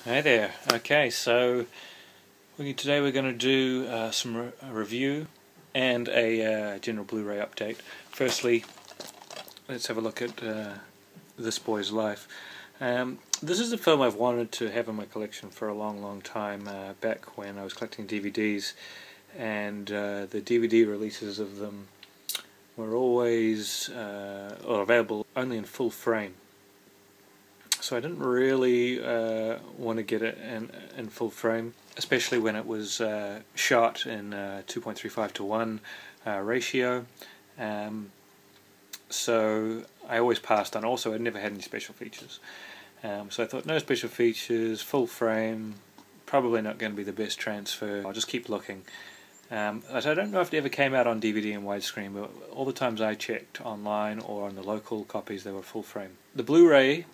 Hey there. Okay, so today we're going to do a review and a general Blu-ray update. Firstly, let's have a look at This Boy's Life. This is a film I've wanted to have in my collection for a long time, back when I was collecting DVDs, and the DVD releases of them were always available only in full frame. So I didn't really want to get it in full frame, especially when it was shot in 2.35:1 ratio. So I always passed on. Also, I never had any special features. So I thought, no special features, full frame, probably not going to be the best transfer. I'll just keep looking. So I don't know if it ever came out on DVD and widescreen, but all the times I checked online or on the local copies, they were full frame. The Blu-ray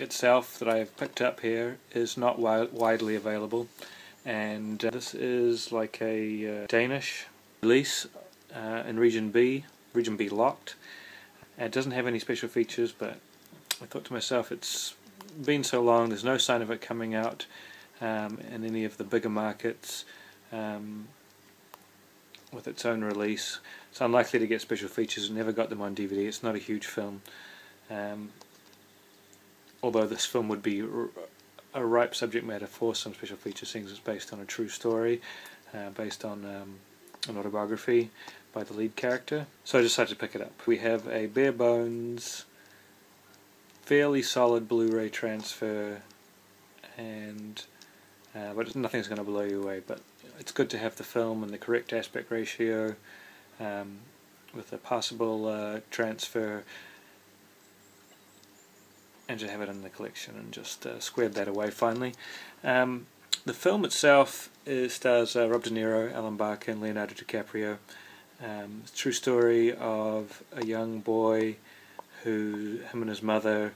itself that I've picked up here is not widely available, and this is like a Danish release in region B locked. It doesn't have any special features, but I thought to myself, it's been so long, there's no sign of it coming out in any of the bigger markets with its own release. It's unlikely to get special features. Never got them on DVD. It's not a huge film. Although this film would be a ripe subject matter for some special features, seeing as it's based on a true story, based on an autobiography by the lead character. So I decided to pick it up. We have a bare bones, fairly solid Blu-ray transfer, and but nothing's going to blow you away. But it's good to have the film in the correct aspect ratio, with a passable transfer, and to have it in the collection, and just squared that away finally. The film itself stars Rob DeNiro, Barkin, Leonardo, DiCaprio. It's a true story of a young boy who, him and his mother,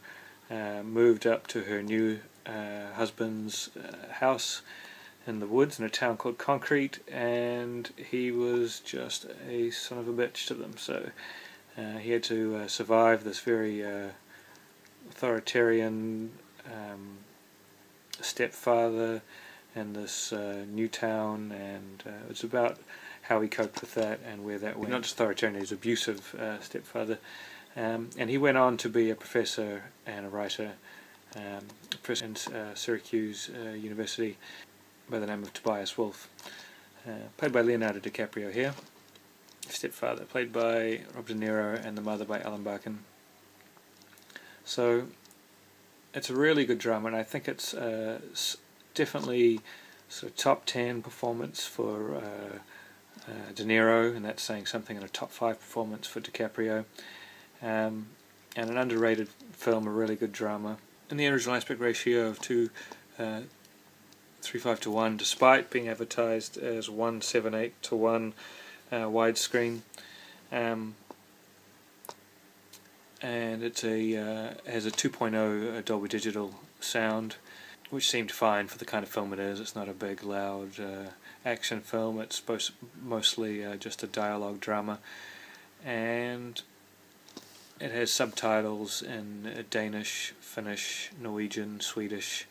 moved up to her new husband's house in the woods in a town called Concrete, and he was just a son of a bitch to them. So he had to survive this very authoritarian stepfather in this new town, and it's about how he coped with that and where that went. Not just authoritarian, he's abusive stepfather, and he went on to be a professor and a writer, professor in Syracuse University by the name of Tobias Wolff, played by Leonardo DiCaprio here. Stepfather played by Rob De Niro, and the mother by Barkin. So it's a really good drama, and I think it's definitely sort of top 10 performance for De Niro, and that's saying something, in a top 5 performance for DiCaprio, and an underrated film, a really good drama. In the original aspect ratio of 2.35:1, despite being advertised as 1.78:1 widescreen. And it's has a 2.0 Adobe digital sound, which seemed fine for the kind of film it is. It's not a big, loud action film. It's mostly just a dialogue drama, and it has subtitles in Danish, Finnish, Norwegian, Swedish,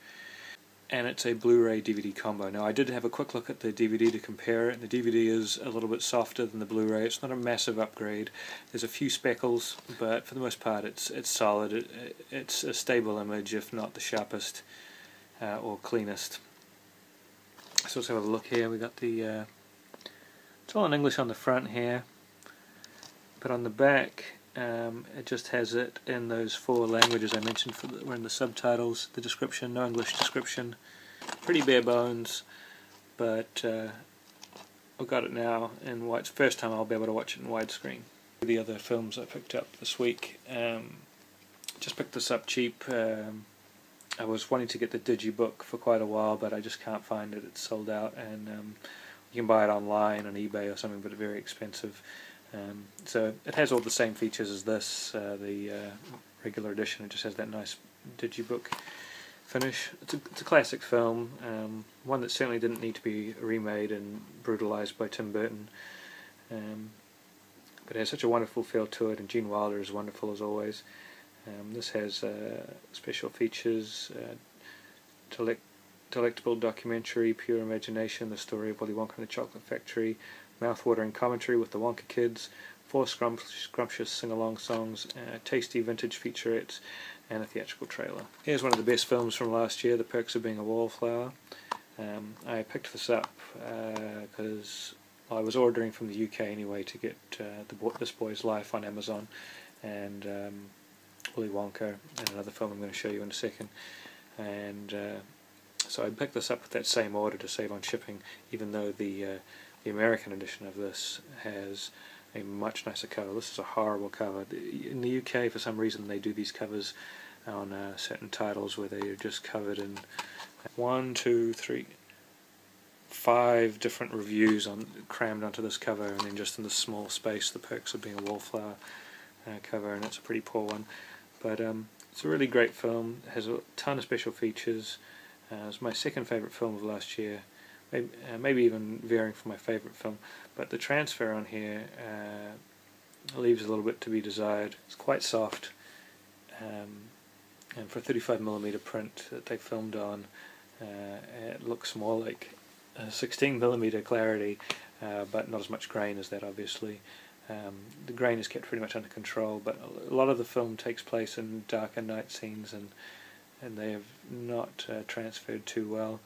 and it's a Blu-ray DVD combo. Now, I did have a quick look at the DVD to compare it, and the DVD is a little bit softer than the Blu-ray. It's not a massive upgrade. There's a few speckles, but for the most part it's solid. It's a stable image, if not the sharpest or cleanest. So let's have a look here. We got the it's all in English on the front here, but on the back it just has it in those 4 languages I mentioned. Were in the subtitles, the description, no English description. Pretty bare bones, but I've got it now in wide. First time I'll be able to watch it in widescreen. The other films I picked up this week, just picked this up cheap. I was wanting to get the Digibook for quite a while, but I just can't find it. It's sold out, and you can buy it online on eBay or something, but very expensive. So it has all the same features as this, the regular edition. It just has that nice Digibook finish. It's a classic film, one that certainly didn't need to be remade and brutalized by Tim Burton, but it has such a wonderful feel to it, and Gene Wilder is wonderful as always. This has special features, delectable documentary, pure imagination, the story of Willy Wonka and the Chocolate Factory, mouth-watering commentary with the Wonka kids, 4 scrumptious sing-along songs, tasty vintage featurettes, and a theatrical trailer. Here's one of the best films from last year, The Perks of Being a Wallflower. I picked this up because I was ordering from the UK anyway to get This Boy's Life on Amazon, and Willy Wonka, and another film I'm going to show you in a second. And so I picked this up with that same order to save on shipping, even though the American edition of this has a much nicer cover. This is a horrible cover. In the UK, for some reason, they do these covers on certain titles where they are just covered in 5 different reviews crammed onto this cover, and then just in this small space, The Perks of Being a Wallflower cover, and it's a pretty poor one. But it's a really great film. It has a ton of special features. It's my second favourite film of last year, maybe even varying from my favourite film. But the transfer on here leaves a little bit to be desired. It's quite soft, and for a 35mm print that they filmed on, it looks more like 16mm clarity, but not as much grain as that, obviously. The grain is kept pretty much under control, but a lot of the film takes place in darker night scenes, and they have not transferred too well.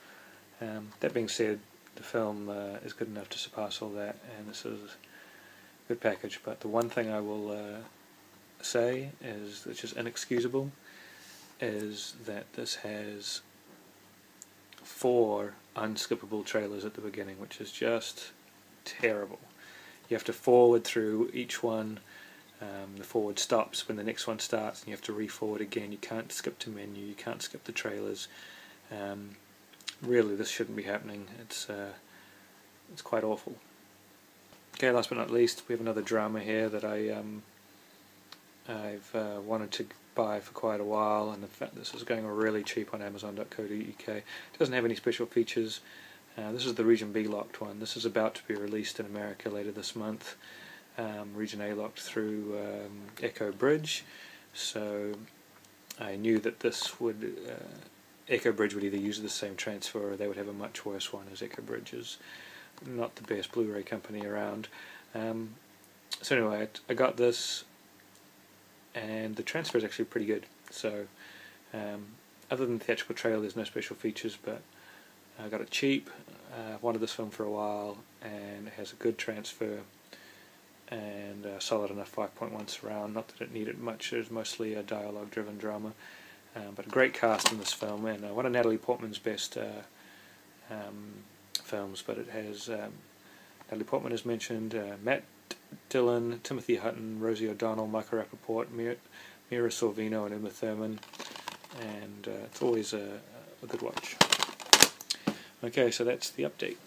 That being said, the film is good enough to surpass all that, and this is a good package. But the one thing I will say is, which is inexcusable, is that this has 4 unskippable trailers at the beginning, which is just terrible. You have to forward through each one. The forward stops when the next one starts, and you have to re-forward again. You can't skip to menu, you can't skip the trailers. Really, this shouldn't be happening. It's quite awful. Okay, last but not least, we have another drama here that I've wanted to buy for quite a while, and in fact this is going really cheap on Amazon.co.uk. It doesn't have any special features. This is the Region B locked one. This is about to be released in America later this month. Region A locked through Echo Bridge, so I knew that this would Echo Bridge would either use the same transfer or they would have a much worse one, as Echo Bridge is not the best Blu-ray company around. So anyway, I got this, and the transfer is actually pretty good. So other than the theatrical trailer, there's no special features, but I got it cheap. Wanted this film for a while, and it has a good transfer and solid enough 5.1 surround. Not that it needed much, it was mostly a dialogue driven drama, but a great cast in this film, and one of Natalie Portman's best films. But it has Natalie Portman is mentioned, Matt Dillon, Timothy Hutton, Rosie O'Donnell, Michael Rappaport, Mira Sorvino, and Uma Thurman, and it's always a good watch. Okay, so that's the update.